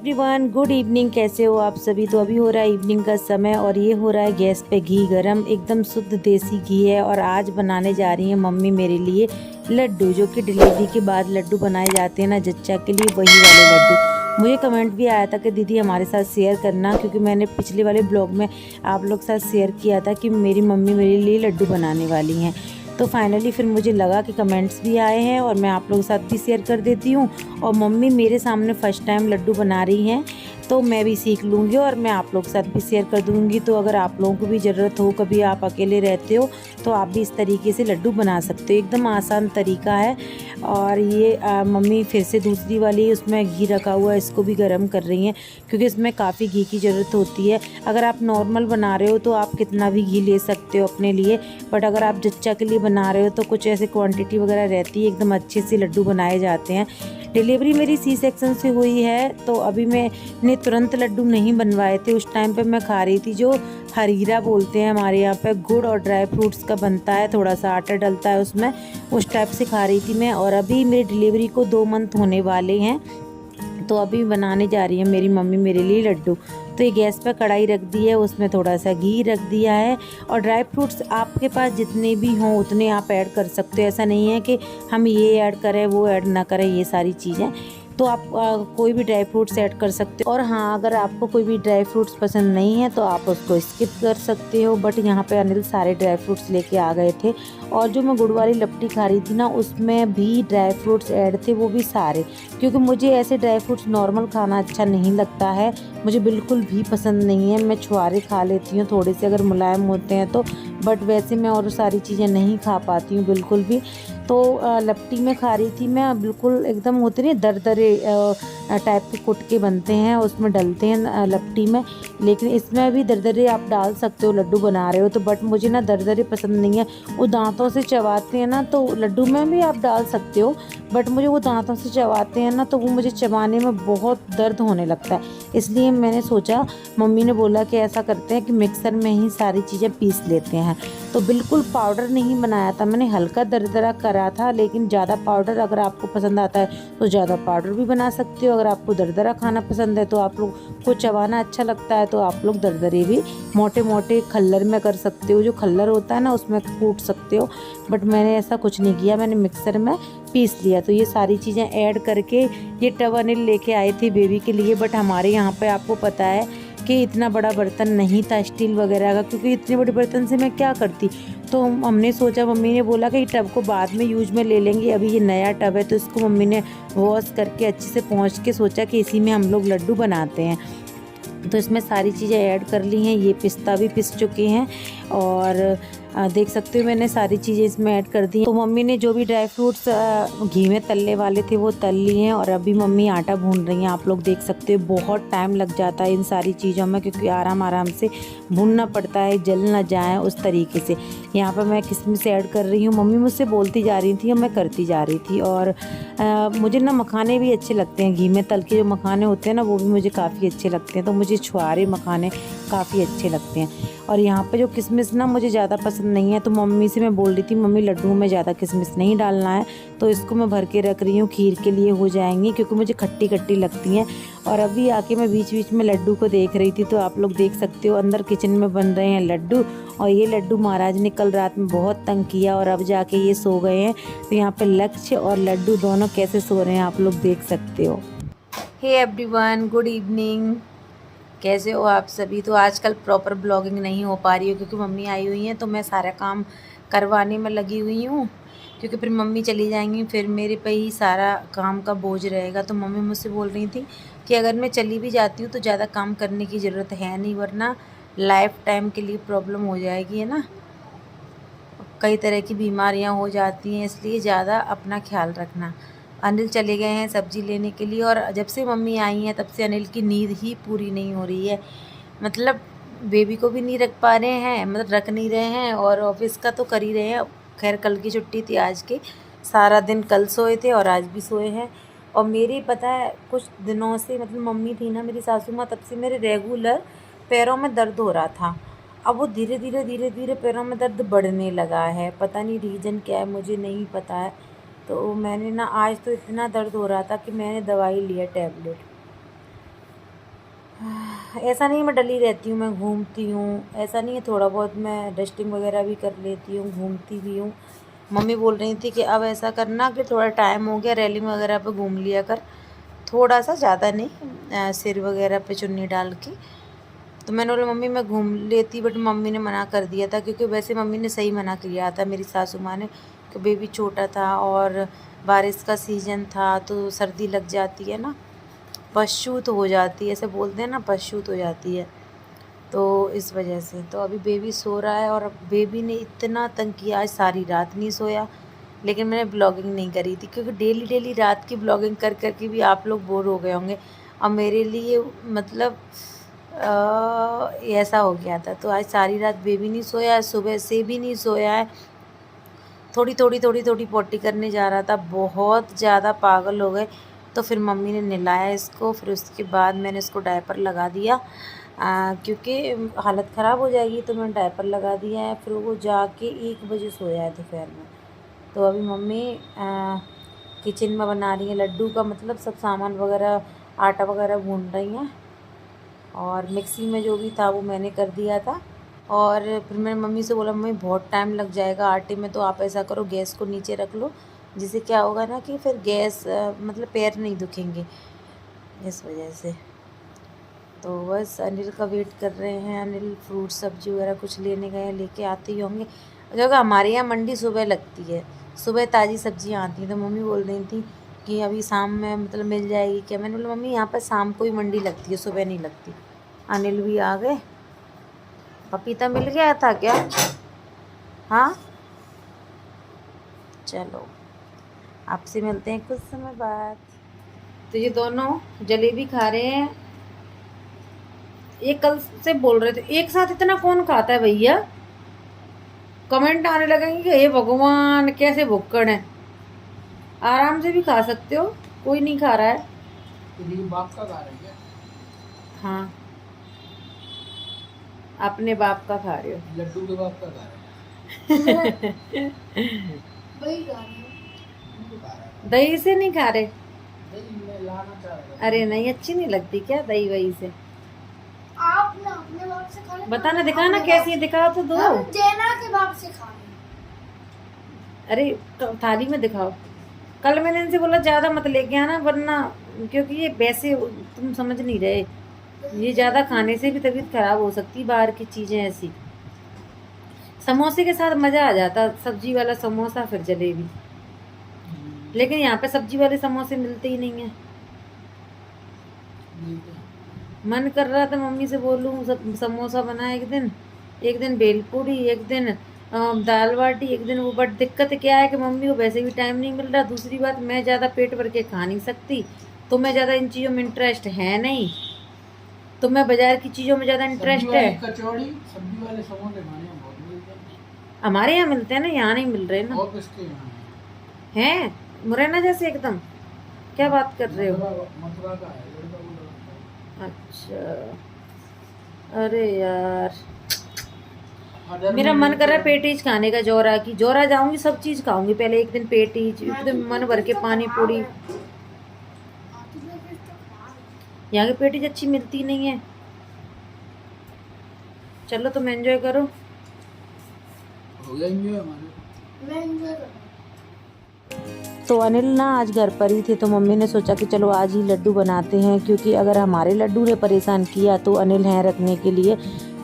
Everyone, good evening. कैसे हो आप सभी। तो अभी हो रहा है इवनिंग का समय और ये हो रहा है गैस पे घी गरम, एकदम शुद्ध देसी घी है। और आज बनाने जा रही हैं मम्मी मेरे लिए लड्डू, जो कि डिलीवरी के बाद लड्डू बनाए जाते हैं ना जच्चा के लिए, वही वाले लड्डू। मुझे कमेंट भी आया था कि दीदी हमारे साथ शेयर करना, क्योंकि मैंने पिछले वाले ब्लॉग में आप लोग के साथ शेयर किया था कि मेरी मम्मी मेरे लिए लड्डू बनाने वाली हैं। तो फाइनली फिर मुझे लगा कि कमेंट्स भी आए हैं और मैं आप लोगों के साथ भी शेयर कर देती हूँ। और मम्मी मेरे सामने फ़र्स्ट टाइम लड्डू बना रही हैं, तो मैं भी सीख लूँगी और मैं आप लोगों के साथ भी शेयर कर दूँगी। तो अगर आप लोगों को भी ज़रूरत हो, कभी आप अकेले रहते हो, तो आप भी इस तरीके से लड्डू बना सकते हो। एकदम आसान तरीका है। और ये मम्मी फिर से दूसरी वाली उसमें घी रखा हुआ है, इसको भी गर्म कर रही हैं, क्योंकि इसमें काफ़ी घी की ज़रूरत होती है। अगर आप नॉर्मल बना रहे हो तो आप कितना भी घी ले सकते हो अपने लिए, बट अगर आप जच्चा के लिए बना रहे हो तो कुछ ऐसे क्वांटिटी वगैरह रहती है, एकदम अच्छे से लड्डू बनाए जाते हैं। डिलीवरी मेरी सी सेक्शन से हुई है, तो अभी मैंने तुरंत लड्डू नहीं बनवाए थे। उस टाइम पे मैं खा रही थी जो हरीरा बोलते हैं हमारे यहाँ पे, गुड़ और ड्राई फ्रूट्स का बनता है, थोड़ा सा आटा डलता है उसमें, उस टाइप से खा रही थी मैं। और अभी मेरी डिलीवरी को 2 मंथ होने वाले हैं, तो अभी बनाने जा रही है मेरी मम्मी मेरे लिए लड्डू। तो ये गैस पर कढ़ाई रख दी है, उसमें थोड़ा सा घी रख दिया है। और ड्राई फ्रूट्स आपके पास जितने भी हों उतने आप ऐड कर सकते हो। ऐसा नहीं है कि हम ये ऐड करें वो ऐड ना करें, ये सारी चीज़ें। तो आप कोई भी ड्राई फ्रूट्स ऐड कर सकते हो। और हाँ, अगर आपको कोई भी ड्राई फ्रूट्स पसंद नहीं है तो आप उसको स्किप कर सकते हो। बट यहाँ पे अनिल सारे ड्राई फ्रूट्स लेके आ गए थे। और जो मैं गुड़ वाली लपटी खा रही थी ना, उसमें भी ड्राई फ्रूट्स ऐड थे, वो भी सारे। क्योंकि मुझे ऐसे ड्राई फ्रूट्स नॉर्मल खाना अच्छा नहीं लगता है, मुझे बिल्कुल भी पसंद नहीं है। मैं छुआरे खा लेती हूँ थोड़े से अगर मुलायम होते हैं तो, बट वैसे मैं और सारी चीज़ें नहीं खा पाती हूँ बिल्कुल भी। तो लपटी में खा रही थी मैं, बिल्कुल एकदम होते नहीं दरदरे टाइप के कुटके बनते हैं, उसमें डलते हैं लपटी में। लेकिन इसमें भी दरदरे आप डाल सकते हो, लड्डू बना रहे हो तो। बट मुझे ना दरदरे पसंद नहीं है, वो दांतों से चबाते हैं ना, तो लड्डू में भी आप डाल सकते हो, बट मुझे वो दांतों से चबाते हैं ना, तो वो मुझे चबाने में बहुत दर्द होने लगता है। इसलिए मैंने सोचा, मम्मी ने बोला कि ऐसा करते हैं कि मिक्सर में ही सारी चीज़ें पीस लेते हैं। तो बिल्कुल पाउडर नहीं बनाया था मैंने, हल्का दरदरा करा था। लेकिन ज़्यादा पाउडर अगर आपको पसंद आता है तो ज़्यादा पाउडर भी बना सकते हो। अगर आपको दरदरा खाना पसंद है, तो आप लोग को चबाना अच्छा लगता है, तो आप लोग दरदरे भी मोटे मोटे खल्लर में कर सकते हो, जो खल्लर होता है ना उसमें कूट सकते हो। बट मैंने ऐसा कुछ नहीं किया, मैंने मिक्सर में पीस लिया। तो ये सारी चीज़ें ऐड करके, ये टब अनिल लेके आए थे बेबी के लिए, बट हमारे यहाँ पे आपको पता है कि इतना बड़ा बर्तन नहीं था स्टील वगैरह का, क्योंकि इतने बड़े बर्तन से मैं क्या करती। तो हमने सोचा, मम्मी ने बोला कि टब को बाद में यूज में ले लेंगे, अभी ये नया टब है, तो इसको मम्मी ने वॉश करके अच्छे से पोंछ के सोचा कि इसी में हम लोग लड्डू बनाते हैं। तो इसमें सारी चीज़ें ऐड कर ली हैं, ये पिस्ता भी पिस चुके हैं। और देख सकते हो मैंने सारी चीज़ें इसमें ऐड कर दी हैं। तो मम्मी ने जो भी ड्राई फ्रूट्स घी में तलने वाले थे वो तल लिए हैं, और अभी मम्मी आटा भून रही हैं। आप लोग देख सकते हो बहुत टाइम लग जाता है इन सारी चीज़ों में, क्योंकि आराम आराम से भूनना पड़ता है, जल ना जाए उस तरीके से। यहाँ पर मैं किशमिश ऐड कर रही हूँ, मम्मी मुझसे बोलती जा रही थी और मैं करती जा रही थी। और मुझे ना मखाने भी अच्छे लगते हैं, घी में तल के जो मखाने होते हैं ना, वो भी मुझे काफ़ी अच्छे लगते हैं। तो मुझे छुआरे मखाने काफ़ी अच्छे लगते हैं। और यहाँ पे जो किशमिश ना मुझे ज़्यादा पसंद नहीं है, तो मम्मी से मैं बोल रही थी, मम्मी लड्डू में ज़्यादा किशमिश नहीं डालना है, तो इसको मैं भर के रख रही हूँ, खीर के लिए हो जाएंगी, क्योंकि मुझे खट्टी खट्टी लगती हैं। और अभी आके मैं बीच बीच में लड्डू को देख रही थी, तो आप लोग देख सकते हो अंदर किचन में बन रहे हैं लड्डू। और ये लड्डू महाराज ने कल रात में बहुत तंग किया, और अब जाके ये सो गए हैं। तो यहाँ पे लक्ष्य और लड्डू दोनों कैसे सो रहे हैं आप लोग देख सकते हो। Hey everyone, good evening. कैसे हो आप सभी। तो आजकल प्रॉपर ब्लॉगिंग नहीं हो पा रही है, क्योंकि मम्मी आई हुई हैं, तो मैं सारा काम करवाने में लगी हुई हूँ, क्योंकि फिर मम्मी चली जाएंगी, फिर मेरे पे ही सारा काम का बोझ रहेगा। तो मम्मी मुझसे बोल रही थी कि अगर मैं चली भी जाती हूँ तो ज़्यादा काम करने की ज़रूरत है नहीं, वरना लाइफ टाइम के लिए प्रॉब्लम हो जाएगी, है ना। कई तरह की बीमारियां हो जाती हैं, इसलिए ज़्यादा अपना ख्याल रखना। अनिल चले गए हैं सब्ज़ी लेने के लिए, और जब से मम्मी आई हैं तब से अनिल की नींद ही पूरी नहीं हो रही है। मतलब बेबी को भी नहीं रख पा रहे हैं, मतलब रख नहीं रहे हैं, और ऑफिस का तो कर ही रहे हैं। खैर कल की छुट्टी थी, आज की सारा दिन कल सोए थे और आज भी सोए हैं। और मेरी पता है कुछ दिनों से, मतलब मम्मी थी ना मेरी सासू माँ, तब से मेरे रेगुलर पैरों में दर्द हो रहा था। अब वो धीरे धीरे पैरों में दर्द बढ़ने लगा है, पता नहीं रीज़न क्या है, मुझे नहीं पता है। तो मैंने ना आज तो इतना दर्द हो रहा था कि मैंने दवाई लिया टैबलेट। ऐसा नहीं मैं डली रहती हूँ, मैं घूमती हूँ, ऐसा नहीं है, थोड़ा बहुत मैं डस्टिंग वगैरह भी कर लेती हूँ, घूमती भी हूँ। मम्मी बोल रही थी कि अब ऐसा करना कि थोड़ा टाइम हो गया, रैली वगैरह पे घूम लिया कर, थोड़ा सा, ज़्यादा नहीं, सिर वगैरह पे चुन्नी डाल के। तो मैंने बोला मम्मी मैं घूम लेती, बट मम्मी ने मना कर दिया था, क्योंकि वैसे मम्मी ने सही मना किया था, मेरी सासू माँ ने, कि बेबी छोटा था और बारिश का सीज़न था तो सर्दी लग जाती है ना, पशूत हो जाती है, ऐसे बोलते हैं ना, पशूत हो जाती है, तो इस वजह से। तो अभी बेबी सो रहा है, और बेबी ने इतना तंग किया, आज सारी रात नहीं सोया। लेकिन मैंने ब्लॉगिंग नहीं करी थी, क्योंकि डेली डेली रात की ब्लॉगिंग कर कर के भी आप लोग बोर हो गए होंगे, और मेरे लिए मतलब ऐसा हो गया था। तो आज सारी रात बेबी नहीं सोया, सुबह से भी नहीं सोया है, थोड़ी पोटी करने जा रहा था, बहुत ज़्यादा पागल हो गए। तो फिर मम्मी ने नहलाया इसको, फिर उसके बाद मैंने इसको डायपर लगा दिया, क्योंकि हालत ख़राब हो जाएगी, तो मैंने डायपर लगा दिया है। फिर वो जाके 1 बजे सोया है दोपहर में। तो अभी मम्मी किचन में बना रही है लड्डू का, मतलब सब सामान वगैरह, आटा वगैरह भून रही हैं, और मिक्सी में जो भी था वो मैंने कर दिया था। और फिर मैंने मम्मी से बोला मम्मी बहुत टाइम लग जाएगा आटे में, तो आप ऐसा करो गैस को नीचे रख लो, जिससे क्या होगा ना कि फिर गैस मतलब पैर नहीं दुखेंगे, इस वजह से। तो बस अनिल का वेट कर रहे हैं, अनिल फ्रूट सब्जी वगैरह कुछ लेने गए हैं, लेके आते ही होंगे, क्योंकि हमारे यहाँ मंडी सुबह लगती है, सुबह ताज़ी सब्जियाँ आती हैं। तो मम्मी बोल रही थी कि अभी शाम में मतलब मिल जाएगी क्या, मैंने बोला मम्मी यहाँ पर शाम को ही मंडी लगती है, सुबह नहीं लगती। अनिल भी आ गए, पपीता मिल गया था क्या? हाँ चलो आपसे मिलते हैं कुछ समय बाद। तो ये दोनों जलेबी खा रहे हैं, ये कल से बोल रहे थे एक साथ इतना कौन खाता है भैया, कमेंट आने लगेंगे कि हे भगवान कैसे भुक्कड़ है, आराम से भी खा सकते हो, कोई नहीं खा रहा है। बाप का खा रहे हैं? हाँ अपने बाप का खा रहे हो, लड्डू के बाप का खा रहे हो। दही से नहीं खा रहे? अरे नहीं, अच्छी नहीं लगती क्या दही वही से? आप ना अपने बाप से खा ले, बताना, दिखाना कैसी है, दिखाओ तो दो। जेना के बाप से खा ले। अरे थाली में दिखाओ। कल मैंने इनसे बोला ज़्यादा मत लेके आना, वरना क्योंकि ये वैसे तुम समझ नहीं रहे, ये ज़्यादा खाने से भी तबीयत खराब हो सकती है, बाहर की चीज़ें ऐसी। समोसे के साथ मज़ा आ जाता, सब्जी वाला समोसा फिर जलेबी, लेकिन यहाँ पे सब्जी वाले समोसे मिलते ही नहीं है। मन कर रहा था मम्मी से बोलूँ समोसा बना एक दिन भेलपूरी, एक दिन दाल बाटी, एक दिन वो। बट दिक्कत क्या है कि मम्मी को वैसे भी टाइम नहीं मिल रहा, दूसरी बात मैं ज़्यादा पेट भर के खा नहीं सकती, तो मैं ज़्यादा इन चीज़ों में इंटरेस्ट है नहीं, तो मैं बाजार की चीज़ों में ज़्यादा इंटरेस्ट है। कचौड़ी सब्जी वाले समोसे खाने में बहुत मिलते हैं, हमारे यहाँ मिलते हैं ना, यहाँ नहीं मिल रहे ना। और किसके यहाँ हैं मुरैना जैसे एकदम, क्या बात कर रहे हो? मथुरा का है, लड़का बोल रहा है। अच्छा अरे यार मेरा मन कर रहा है पेटीज खाने का, जोरा की, जोरा जाऊंगी सब चीज खाऊंगी, पहले एक दिन पेटीज, एकदम मन भर के पानी पूरी। यहाँ की पेटीज अच्छी मिलती नहीं है। चलो तुम एंजॉय करो। हो गया एंजॉय हमारे, मैं एंजॉय कर। तो अनिल ना आज घर पर ही थे, तो मम्मी ने सोचा कि चलो आज ही लड्डू बनाते हैं, क्योंकि अगर हमारे लड्डू ने परेशान किया तो अनिल हैं रखने के लिए,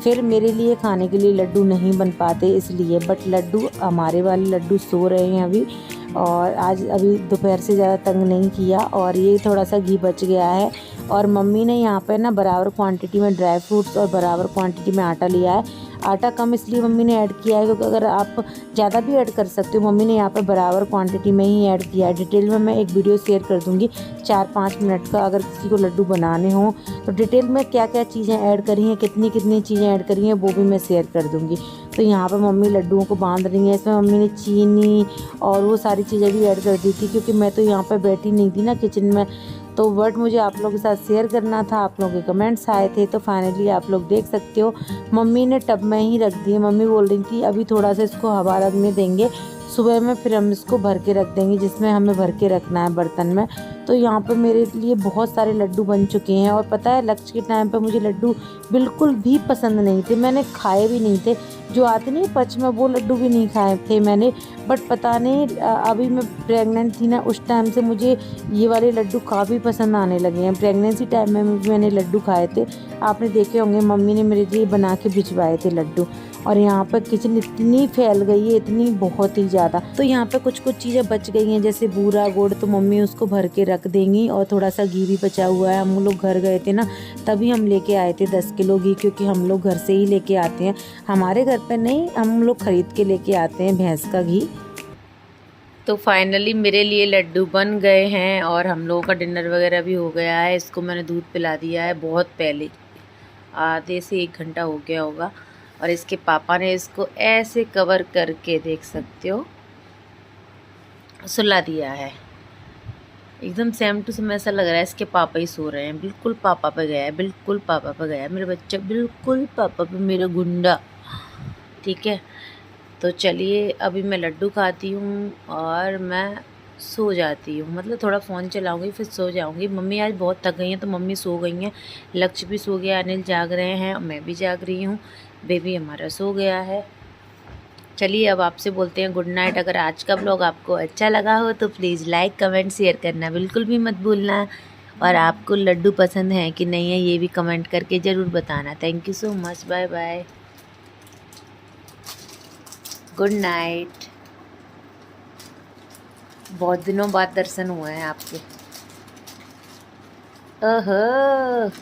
फिर मेरे लिए खाने के लिए लड्डू नहीं बन पाते इसलिए। बट लड्डू, हमारे वाले लड्डू सो रहे हैं अभी, और आज अभी दोपहर से ज़्यादा तंग नहीं किया, और ये थोड़ा सा घी बच गया है। और मम्मी ने यहाँ पर ना बराबर क्वांटिटी में ड्राई फ्रूट्स और बराबर क्वांटिटी में आटा लिया है। आटा कम इसलिए मम्मी ने ऐड किया है क्योंकि अगर आप ज़्यादा भी ऐड कर सकते हो, मम्मी ने यहाँ पर बराबर क्वांटिटी में ही ऐड किया है। डिटेल में मैं एक वीडियो शेयर कर दूँगी 4-5 मिनट का, अगर किसी को लड्डू बनाने हो तो डिटेल में क्या क्या चीज़ें ऐड करी हैं, कितनी कितनी चीज़ें ऐड करी हैं, वो भी मैं शेयर कर दूँगी। तो यहाँ पर मम्मी लड्डुओं को बांध रही हैं, इसमें मम्मी ने चीनी और वो सारी चीज़ें भी ऐड कर दी थी, क्योंकि मैं तो यहाँ पर बैठी नहीं थी ना किचन में, तो बट मुझे आप लोगों के साथ शेयर करना था, आप लोगों के कमेंट्स आए थे, तो फाइनली आप लोग देख सकते हो मम्मी ने टब में ही रख दिए। मम्मी बोल रही थी अभी थोड़ा सा इसको हवा लगने देंगे, सुबह में फिर हम इसको भर के रख देंगे, जिसमें हमें भर के रखना है बर्तन में। तो यहाँ पे मेरे लिए बहुत सारे लड्डू बन चुके हैं। और पता है लंच के टाइम पे मुझे लड्डू बिल्कुल भी पसंद नहीं थे, मैंने खाए भी नहीं थे। जो आते नहीं पच में, वो लड्डू भी नहीं खाए थे मैंने। बट पता नहीं अभी मैं प्रेग्नेंट थी ना, उस टाइम से मुझे ये वाले लड्डू काफ़ी पसंद आने लगे हैं। प्रेगनेंसी टाइम में भी मैंने लड्डू खाए थे, आपने देखे होंगे, मम्मी ने मेरे लिए बना के भिजवाए थे लड्डू। और यहाँ पर किचन इतनी फैल गई है, इतनी बहुत ही ज़्यादा। तो यहाँ पे कुछ कुछ चीज़ें बच गई हैं, जैसे बूरा गुड़, तो मम्मी उसको भर के रख देंगी। और थोड़ा सा घी भी बचा हुआ है, हम लोग घर गए थे ना तभी हम लेके आए थे 10 किलो घी, क्योंकि हम लोग घर से ही लेके आते हैं, हमारे घर पे नहीं, हम लोग ख़रीद के लेके आते हैं भैंस का घी। तो फाइनली मेरे लिए लड्डू बन गए हैं और हम लोगों का डिनर वगैरह भी हो गया है। इसको मैंने दूध पिला दिया है बहुत पहले, आधे से 1 घंटा हो गया होगा। और इसके पापा ने इसको ऐसे कवर करके, देख सकते हो, सुला दिया है। एकदम सेम टू सेम ऐसा लग रहा है इसके पापा ही सो रहे हैं। बिल्कुल पापा पे गया है, बिल्कुल पापा पे गया है मेरा बच्चा, बिल्कुल पापा पे मेरा गुंडा। ठीक है, तो चलिए अभी मैं लड्डू खाती हूँ और मैं सो जाती हूँ, मतलब थोड़ा फ़ोन चलाऊँगी फिर सो जाऊँगी। मम्मी आज बहुत थक गई हैं तो मम्मी सो गई हैं, लक्ष्य भी सो गया, अनिल जाग रहे हैं और मैं भी जाग रही हूँ, बेबी हमारा सो गया है। चलिए अब आपसे बोलते हैं गुड नाइट। अगर आज का ब्लॉग आपको अच्छा लगा हो तो प्लीज़ लाइक कमेंट शेयर करना बिल्कुल भी मत भूलना। और आपको लड्डू पसंद है कि नहीं है ये भी कमेंट करके ज़रूर बताना। Thank you so much, bye bye, good night. बहुत दिनों बाद दर्शन हुए हैं आपके। ओहो